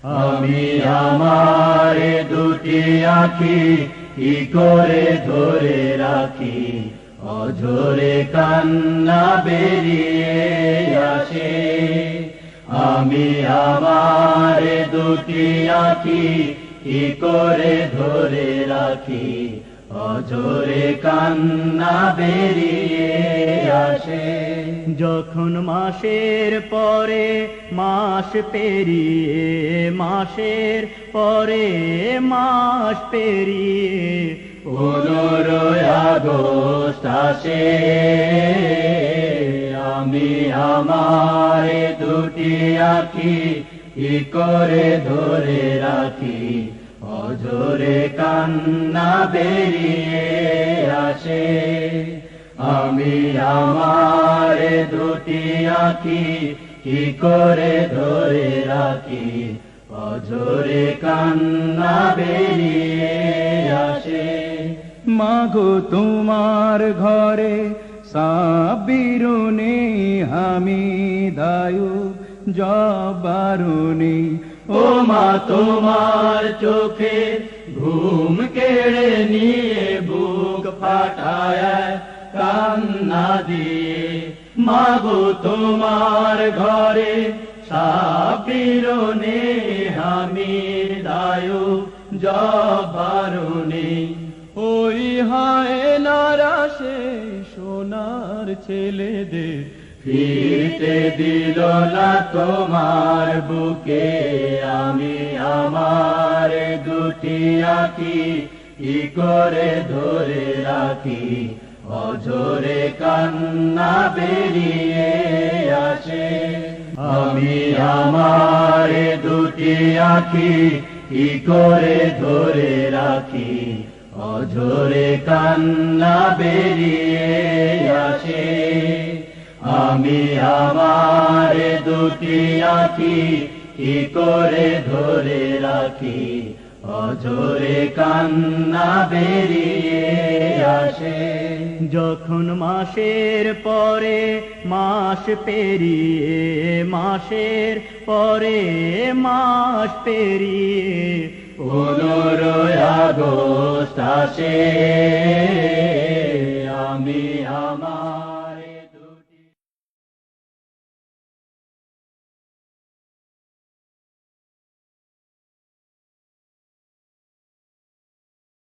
আমি আমার দুটি আঁখি কি করে ধরে রাখি, অঝরে কান্না বেরিয়ে আসে। আমি আমার দুটি আঁখি কি করে ধরে রাখি, অঝরে কান্না বেরিয়ে আসে। যখন মাসের পরে মাস পেরিয়ে, মাসের পরে মাস পেরিয়ে 15 আগস্ট আসে। আমি আমার দুটি আঁখি কি করে ধরে রাখি, অঝরে কান্না বেরিয়ে আসে। আমি আমার দুটি আঁখি কি করে ধরে রাখি, অঝরে কান্না বেরিয়ে আসে। মাগো তোমার ঘরে সাবিরুনি হামিদায়ু জবারুনি। ও মা তোমার চোখে ঘুম কেড়ে নিয়ে বুক ফাটায় কান্না দিয়ে। মাগো তোমার ঘরে সাবিরুনি হামিদায়ু জবারুনি। ওই হায় নারাশে সোনার ছেলেদের ফিরতে দিল না তোমার বুকে। আমি আমার দুটি আঁখি কি করে ধরে রাখি, অঝরে কান্না বেরিয়ে আসে। আমি আমার দুটি আঁখি কি করে ধরে রাখি, অঝরে কান্না বেরিয়ে আসে। আমি আমার দুটি আঁখি কি করে ধরে রাখি, অঝরে কান্না বেরিয়ে আসে। যখন মাসের পরে মাস পেরিয়ে, মাসের পরে মাস পেরিয়ে 15 আগস্ট আসে।